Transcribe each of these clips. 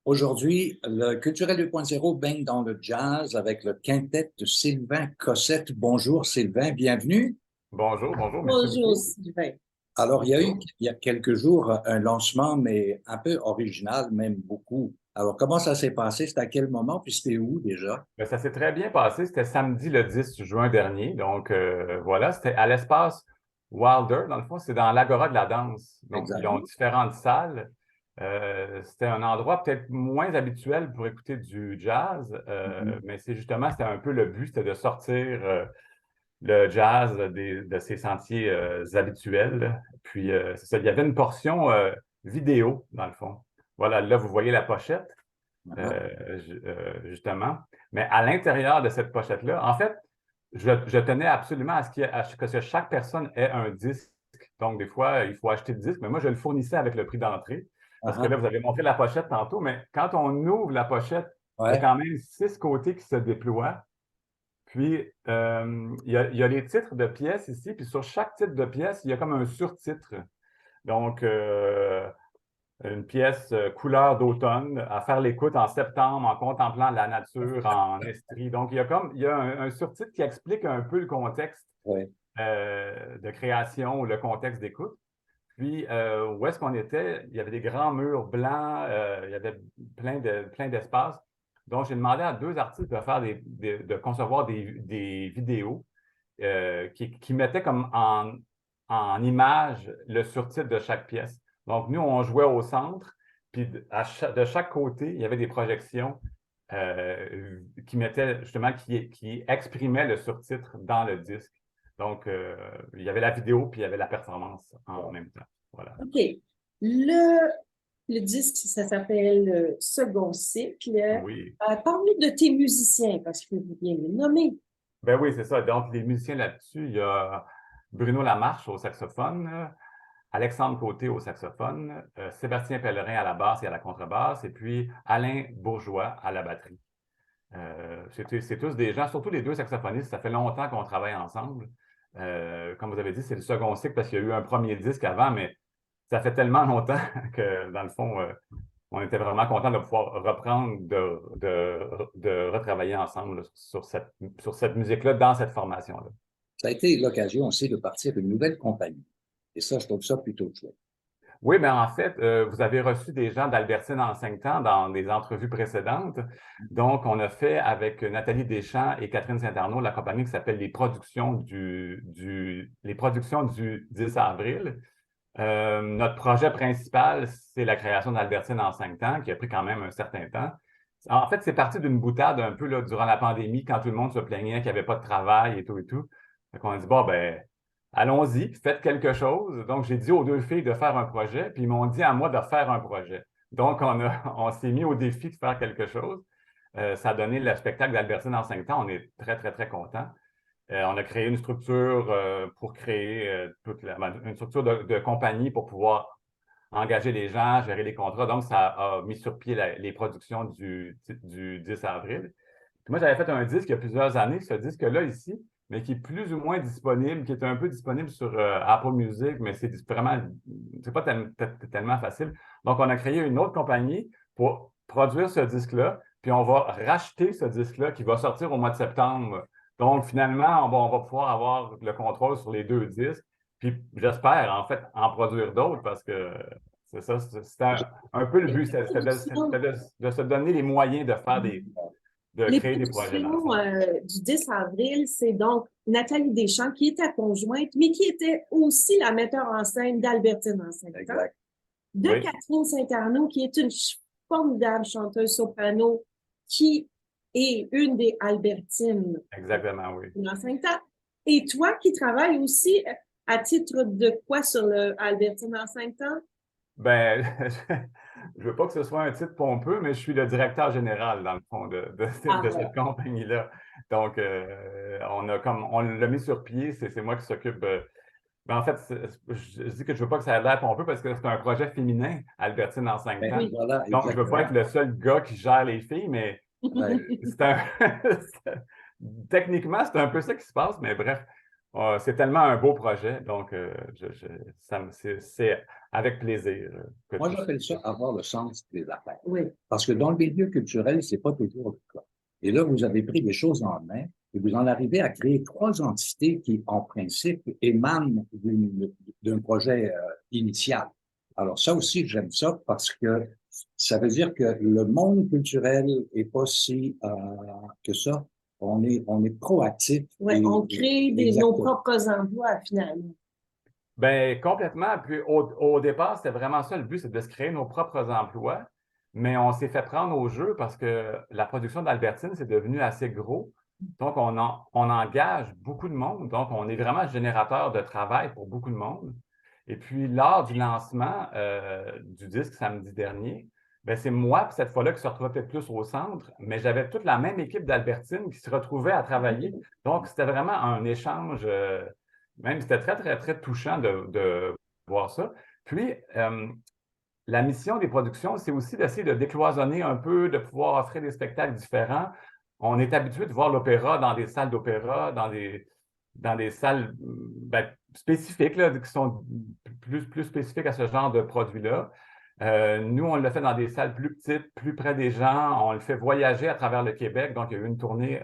Aujourd'hui, le Culturel 2.0 baigne dans le jazz avec le quintet de Sylvain Cossette. Bonjour Sylvain, bienvenue. Bonjour, bonjour, merci Bonjour, beaucoup. Sylvain. Alors, il y a eu Bonjour. il y a quelques jours un lancement, mais un peu original, même beaucoup. Alors, comment ça s'est passé? C'était à quel moment? Puis c'était où déjà? Ben, ça s'est très bien passé. C'était samedi le 10 juin dernier. Donc, voilà, c'était à l'espace Wilder. Dans le fond, c'est dans l'Agora de la danse. Donc, ils Exact. ont différentes salles. C'était un endroit peut-être moins habituel pour écouter du jazz, Mhm. mais c'est justement, c'était un peu le but, c'était de sortir le jazz de ses sentiers habituels. Puis, c'est ça, il y avait une portion vidéo, dans le fond. Voilà, là, vous voyez la pochette. Ah, Justement. Mais à l'intérieur de cette pochette-là, en fait, je tenais absolument à ce que chaque personne ait un disque. Donc, des fois, il faut acheter le disque, mais moi, je le fournissais avec le prix d'entrée. Parce que ah, là, vous avez montré la pochette tantôt, mais quand on ouvre la pochette, il y a ouais. quand même 6 côtés qui se déploient. Puis, il y a les titres de pièces ici, puis sur chaque titre de pièce, il y a comme un surtitre. Donc, une pièce couleur d'automne, à faire l'écoute en septembre en contemplant la nature en Estrie. Donc, il y a un surtitre qui explique un peu le contexte Ouais. de création ou le contexte d'écoute. Puis, où est-ce qu'on était? Il y avait des grands murs blancs, il y avait plein d'espace. Donc, j'ai demandé à deux artistes de faire de concevoir des vidéos qui mettaient comme en image le surtitre de chaque pièce. Donc, nous, on jouait au centre, puis de chaque côté, il y avait des projections qui mettaient justement, qui exprimaient le surtitre dans le disque. Donc, il y avait la vidéo, puis il y avait la performance en même temps. Voilà. OK. Le, le disque, ça s'appelle Second cycle. Oui. Parle-nous de tes musiciens, parce que vous bien les nommer. Ben oui, c'est ça. Donc, les musiciens là-dessus, il y a Bruno Lamarche au saxophone, Alexandre Côté au saxophone, Sébastien Pellerin à la basse et à la contrebasse, et puis Alain Bourgeois à la batterie. C'est tous des gens, surtout les deux saxophonistes, ça fait longtemps qu'on travaille ensemble. Comme vous avez dit, c'est le second cycle parce qu'il y a eu un premier disque avant, mais ça fait tellement longtemps que, dans le fond, on était vraiment content de pouvoir reprendre, de retravailler ensemble là, sur cette musique-là, dans cette formation-là. Ça a été l'occasion aussi de partir d'une nouvelle compagnie. Et ça, je trouve ça plutôt chouette. Oui, mais en fait, vous avez reçu des gens d'Albertine en 5 ans dans des entrevues précédentes. Donc, on a fait avec Nathalie Deschamps et Catherine Saint-Arnaud la compagnie qui s'appelle les productions du 10 avril. Notre projet principal, c'est la création d'Albertine en 5 ans, qui a pris quand même un certain temps. En fait, c'est parti d'une boutade un peu là, durant la pandémie, quand tout le monde se plaignait qu'il n'y avait pas de travail et tout et tout. Donc, on a dit, bon, ben, allons-y, faites quelque chose. Donc, j'ai dit aux deux filles de faire un projet, puis ils m'ont dit à moi de faire un projet. Donc, on s'est mis au défi de faire quelque chose. Ça a donné le spectacle d'Albertine en 5 ans. On est très, très, très contents. On a créé une structure pour créer une structure de compagnie pour pouvoir engager les gens, gérer les contrats. Donc, ça a mis sur pied les productions du 10 avril. Puis moi, j'avais fait un disque il y a plusieurs années, ce disque-là ici, mais qui est plus ou moins disponible, qui est un peu disponible sur Apple Music, mais c'est pas tellement facile. Donc, on a créé une autre compagnie pour produire ce disque-là, puis on va racheter ce disque-là qui va sortir au mois de septembre. Donc, finalement, on va pouvoir avoir le contrôle sur les deux disques, puis j'espère, en fait, en produire d'autres parce que c'est ça, c'est un peu le but, Les c'était productions, de se donner les moyens de les créer des projets dans le productions fond. du 10 avril, c'est donc Nathalie Deschamps qui était conjointe, mais qui était aussi la metteur en scène d'Albertine en 5 ans, Exact. de Oui, Catherine Saint-Arnaud, qui est une formidable chanteuse soprano, qui est une des Albertines exactement, oui. en 5 ans. Et toi qui travailles aussi à titre de quoi sur le Albertine en 5 ans? Ben, je veux pas que ce soit un titre pompeux, mais je suis le directeur général, dans le fond, Ah, de voilà. cette compagnie-là. Donc, on l'a mis sur pied, c'est moi qui s'occupe. Ben, en fait, je dis que je veux pas que ça ait l'air pompeux parce que c'est un projet féminin, Albertine en 5 Ben, ans. Oui. voilà, Donc, je veux pas être exactement. le seul gars qui gère les filles, mais Ouais. c'est un... techniquement, c'est un peu ça qui se passe, mais bref. c'est tellement un beau projet, donc c'est avec plaisir que Moi, tout ça. j'appelle ça avoir le sens des affaires. Oui. Parce que dans le milieu culturel, c'est pas toujours le cas. Et là, vous avez pris des choses en main et vous en arrivez à créer 3 entités qui, en principe, émanent d'un projet initial. Alors ça aussi, j'aime ça parce que ça veut dire que le monde culturel est pas si que ça. On est proactif. Oui, on crée nos exactement. propres emplois, finalement. Ben complètement. Puis au départ, c'était vraiment ça le but, c'est de se créer nos propres emplois. Mais on s'est fait prendre au jeu parce que la production d'Albertine, c'est devenu assez gros. Donc, on engage beaucoup de monde. Donc, on est vraiment générateur de travail pour beaucoup de monde. Et puis, lors du lancement du disque samedi dernier, ben, c'est moi, puis cette fois-là, qui se retrouvait peut-être plus au centre, mais j'avais toute la même équipe d'Albertine qui se retrouvait à travailler. Donc, c'était vraiment un échange. Même c'était très, très, très touchant de voir ça. Puis, la mission des productions, c'est aussi d'essayer de décloisonner un peu, de pouvoir offrir des spectacles différents. On est habitué de voir l'opéra dans des salles d'opéra, dans des salles spécifiques, là, qui sont plus spécifiques à ce genre de produit-là. Nous, on le fait dans des salles plus petites, plus près des gens. On le fait voyager à travers le Québec. Donc, il y a eu une tournée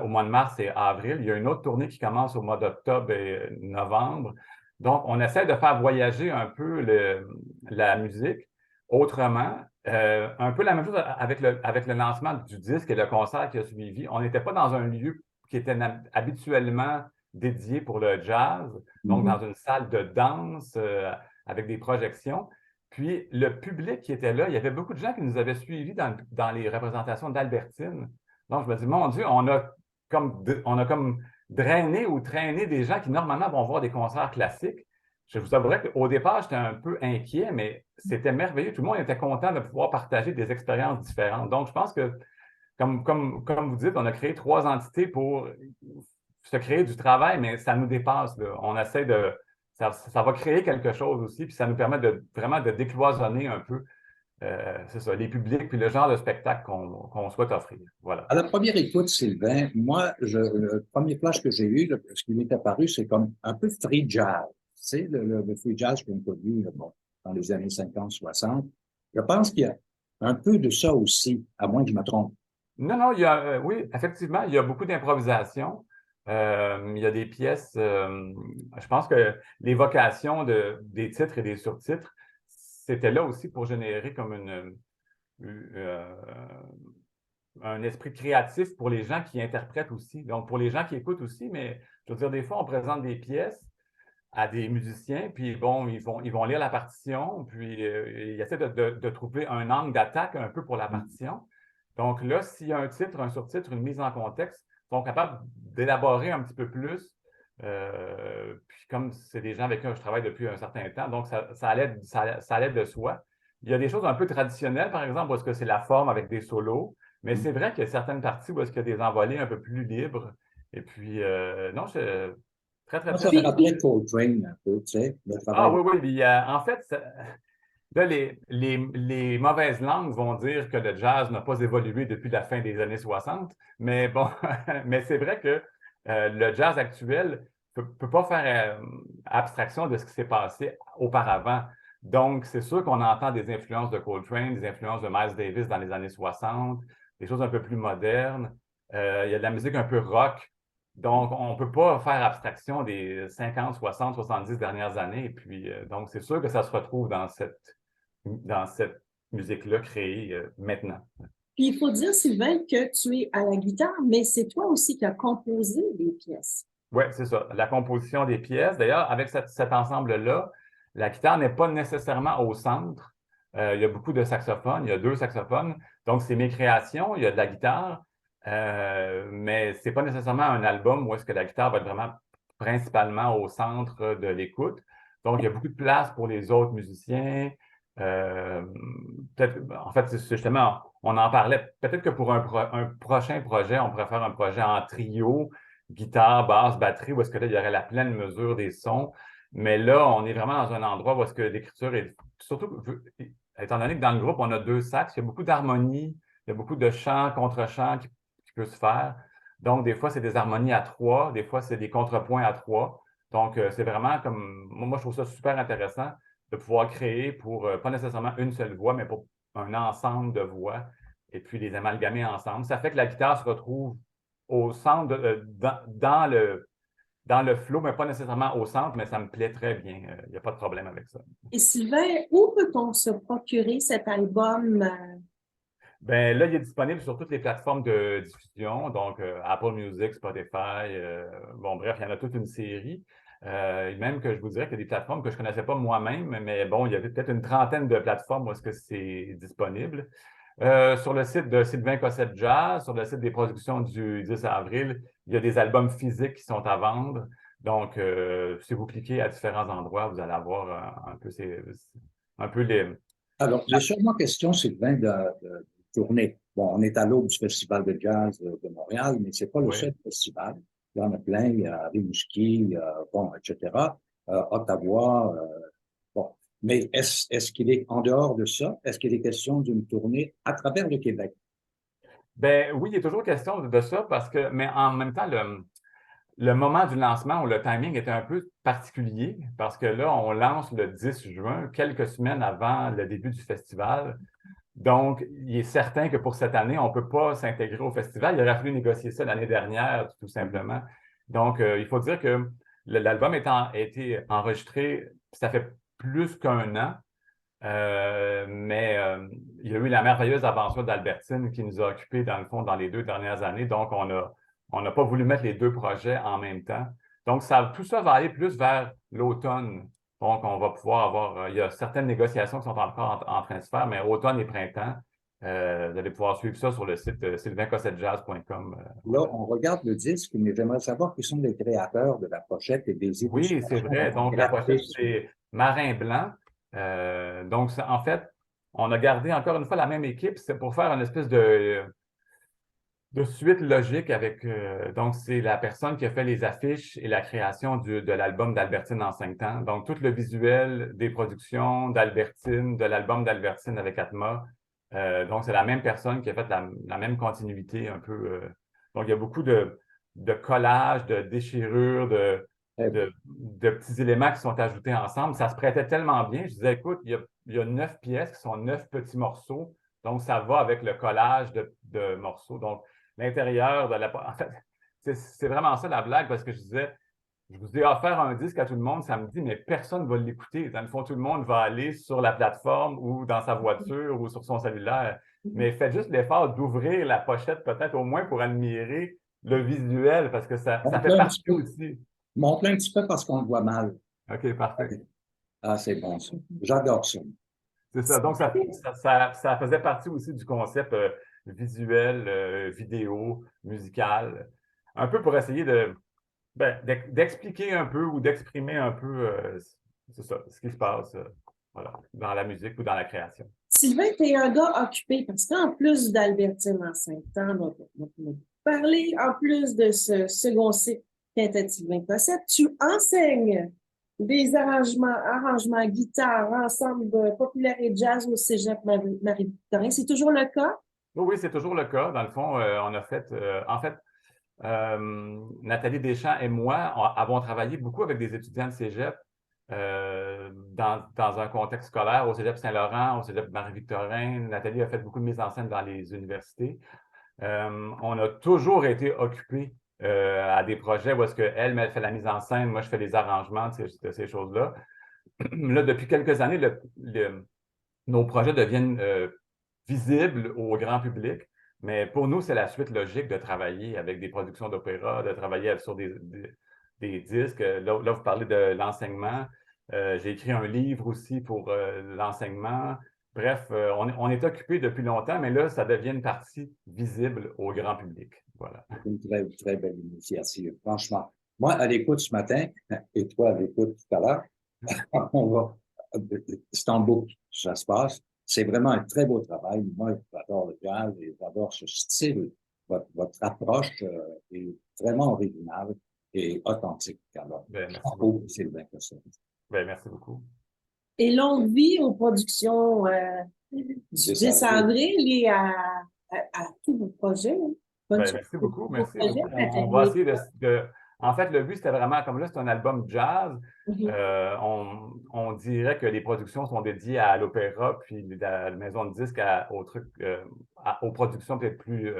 au mois de mars et avril. Il y a une autre tournée qui commence au mois d'octobre et novembre. Donc, on essaie de faire voyager un peu la musique autrement. Un peu la même chose avec le lancement du disque et le concert qui a suivi. On n'était pas dans un lieu qui était habituellement dédié pour le jazz, donc dans une salle de danse avec des projections. Puis, le public qui était là, il y avait beaucoup de gens qui nous avaient suivis dans les représentations d'Albertine. Donc, je me dis, mon Dieu, on a comme drainé ou traîné des gens qui, normalement, vont voir des concerts classiques. Je vous avouerais qu'au départ, j'étais un peu inquiet, mais c'était merveilleux. Tout le monde était content de pouvoir partager des expériences différentes. Donc, je pense que, comme vous dites, on a créé 3 entités pour se créer du travail, mais ça nous dépasse, là. On essaie de... Ça va créer quelque chose aussi, puis ça nous permet vraiment de décloisonner un peu c'est ça, les publics, puis le genre de spectacle qu'on souhaite offrir. Voilà. À la première écoute, Sylvain, moi, le premier flash que j'ai eu, ce qui m'est apparu, c'est comme un peu free jazz. Tu sais, le free jazz qu'on a connu bon, dans les années 50-60. Je pense qu'il y a un peu de ça aussi, à moins que je me trompe. Non, oui, effectivement, il y a beaucoup d'improvisation. Il y a des pièces, je pense que l'évocation des titres et des surtitres, c'était là aussi pour générer comme euh, un esprit créatif pour les gens qui interprètent aussi. Donc, pour les gens qui écoutent aussi, mais je veux dire, des fois, on présente des pièces à des musiciens, puis bon, ils vont lire la partition, puis ils essaient de trouver un angle d'attaque un peu pour la partition. Donc là, s'il y a un titre, un surtitre, une mise en contexte, ils sont capables d'élaborer un petit peu plus. Puis comme c'est des gens avec qui je travaille depuis un certain temps, donc ça allait de soi. Il y a des choses un peu traditionnelles, par exemple, où est-ce que c'est la forme avec des solos, mais c'est vrai qu'il y a certaines parties où est-ce qu'il y a des envolées un peu plus libres. Et puis, non, très, très, Moi, très ça me satisfait. rappelait Coltrane un peu, tu sais, le Ah travail. oui, oui. Puis, en fait, là, les mauvaises langues vont dire que le jazz n'a pas évolué depuis la fin des années 60, mais bon, mais c'est vrai que le jazz actuel ne peut pas faire abstraction de ce qui s'est passé auparavant. Donc, c'est sûr qu'on entend des influences de Coltrane, des influences de Miles Davis dans les années 60, des choses un peu plus modernes. Il y a de la musique un peu rock. Donc, on ne peut pas faire abstraction des 50, 60, 70 dernières années. Et puis, donc, c'est sûr que ça se retrouve dans cette musique-là créée maintenant. Puis il faut dire, Sylvain, que tu es à la guitare, mais c'est toi aussi qui as composé les pièces. Oui, c'est ça. La composition des pièces. D'ailleurs, avec cet ensemble-là, la guitare n'est pas nécessairement au centre. Il y a beaucoup de saxophones. Il y a 2 saxophones. Donc, c'est mes créations. Il y a de la guitare. Mais ce n'est pas nécessairement un album où est-ce que la guitare va être vraiment principalement au centre de l'écoute. Donc, il y a beaucoup de place pour les autres musiciens. En fait, c'est justement, on en parlait. Peut-être que pour un prochain projet, on pourrait faire un projet en trio, guitare, basse, batterie, où est-ce que là, il y aurait la pleine mesure des sons. Mais là, on est vraiment dans un endroit où est-ce que l'écriture est... Surtout, étant donné que dans le groupe, on a 2 sax, il y a beaucoup d'harmonie, il y a beaucoup de chants, contre-chants qui peut se faire. Donc, des fois, c'est des harmonies à 3, des fois, c'est des contrepoints à 3. Donc, c'est vraiment comme, moi, je trouve ça super intéressant de pouvoir créer pour, pas nécessairement une seule voix, mais pour un ensemble de voix et puis les amalgamer ensemble. Ça fait que la guitare se retrouve au centre, dans le flow, mais pas nécessairement au centre, mais ça me plaît très bien. Il n'y a pas de problème avec ça. Et Sylvain, où peut-on se procurer cet album? Ben là, il est disponible sur toutes les plateformes de diffusion, donc Apple Music, Spotify, bon bref, il y en a toute une série. Même que je vous dirais qu'il y a des plateformes que je ne connaissais pas moi-même, mais bon, il y avait peut-être une trentaine de plateformes où est-ce que c'est disponible. Sur le site de Sylvain Cossette Jazz, sur le site des productions du 10 avril, il y a des albums physiques qui sont à vendre. Donc, si vous cliquez à différents endroits, vous allez avoir un peu les... Alors, il est sûrement question, Sylvain, de tourner. Bon, on est à l'aube du Festival de jazz de Montréal, mais c'est pas le Oui. seul festival. Il y en a plein, il y a Rimouski, bon, etc. Ottawa, bon. Mais est-ce qu'il est en dehors de ça? Est-ce qu'il est question d'une tournée à travers le Québec? Ben oui, il est toujours question de ça mais en même temps, le moment du lancement ou le timing était un peu particulier parce que là, on lance le 10 juin, quelques semaines avant le début du festival. Donc, il est certain que pour cette année, on ne peut pas s'intégrer au festival. Il aurait fallu négocier ça l'année dernière, tout simplement. Donc, il faut dire que l'album a été enregistré, ça fait plus qu'un an. Mais il y a eu la merveilleuse aventure d'Albertine qui nous a occupés, dans le fond, dans les 2 dernières années. Donc, on n'a pas voulu mettre les deux projets en même temps. Donc, tout ça va aller plus vers l'automne. Donc, on va pouvoir avoir, il y a certaines négociations qui sont encore en train de se faire, mais automne et printemps, vous allez pouvoir suivre ça sur le site sylvaincossetjazz.com. Là, on regarde le disque, mais j'aimerais savoir qui sont les créateurs de la pochette et des Oui, c'est illustrations vrai. Donc, la pochette, graphiques. c'est Marin Blanc. Donc, en fait, on a gardé encore une fois la même équipe. C'est pour faire une espèce de suite logique avec. Donc, c'est la personne qui a fait les affiches et la création de l'album d'Albertine en 5 temps. Donc, tout le visuel des productions d'Albertine, de l'album d'Albertine avec Atma. Donc, c'est la même personne qui a fait la même continuité un peu. Donc, il y a beaucoup de collages, de déchirures, de petits éléments qui sont ajoutés ensemble. Ça se prêtait tellement bien. Je disais, écoute, il y a 9 pièces qui sont 9 petits morceaux. Donc, ça va avec le collage de morceaux. Donc, l'intérieur de la... En fait, c'est vraiment ça la blague parce que je disais, je vous ai offert un disque à tout le monde samedi, mais personne ne va l'écouter. Dans le fond, tout le monde va aller sur la plateforme ou dans sa voiture ou sur son cellulaire. Mais faites juste l'effort d'ouvrir la pochette peut-être au moins pour admirer le visuel parce que ça fait Montre-le un petit partie peu. aussi. Montre-le un petit peu parce qu'on le voit mal. OK, parfait. Ah, c'est bon, ça. J'adore ça. C'est ça. Donc, ça faisait partie aussi du concept visuel, vidéo, musical, un peu pour essayer d'expliquer un peu ou d'exprimer un peu, c'est ça, ce qui se passe voilà, dans la musique ou dans la création. Sylvain, tu es un gars occupé parce qu'en plus d'Albertine en 5 temps, donc on a parlé, en plus de ce second cycle Quintet Sylvain Cossette, tu enseignes des arrangements guitare, ensemble populaire et jazz au Cégep Marie-Victorin. C'est toujours le cas? Oui, c'est toujours le cas. Dans le fond, on a fait, en fait, Nathalie Deschamps et moi avons travaillé beaucoup avec des étudiants de cégep dans un contexte scolaire au Cégep Saint-Laurent, au Cégep Marie-Victorin. Nathalie a fait beaucoup de mise en scène dans les universités. On a toujours été occupés à des projets où est-ce qu'elle fait la mise en scène, moi je fais les arrangements de ces choses-là. Là, depuis quelques années, nos projets deviennent visibles au grand public. Mais pour nous, c'est la suite logique de travailler avec des productions d'opéra, de travailler sur des disques. Là, vous parlez de l'enseignement. J'ai écrit un livre aussi pour l'enseignement. Bref, on est occupé depuis longtemps, mais là, ça devient une partie visible au grand public. Voilà. C'est une très, très belle initiative, franchement. Moi, à l'écoute ce matin, et toi à l'écoute tout à l'heure, on va, c'est en boucle, ça se passe. C'est vraiment un très beau travail. Moi, j'adore le jazz et j'adore ce style. Votre approche est vraiment originale et authentique. Alors, Merci bravo, beaucoup. Sylvain Cossette. Merci beaucoup. Et longue vie aux productions du 10 avril et à tous vos projets. Bonne Ben, chance merci beaucoup, pour merci projet, beaucoup. Nathalie. On va essayer En fait, le but, c'était vraiment, comme là, c'est un album jazz. Mhm. On dirait que les productions sont dédiées à l'opéra, puis la maison de disques aux productions peut-être plus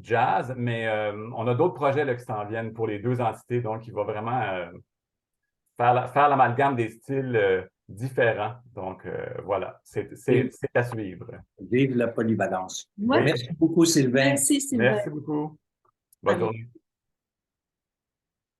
jazz, mais on a d'autres projets là, qui s'en viennent pour les deux entités, donc il va vraiment faire l'amalgame des styles différents. Donc voilà, c'est à suivre. Vive la polyvalence. Ouais. Merci beaucoup, Sylvain. Merci, Sylvain. Merci beaucoup. À Bonne bientôt. journée.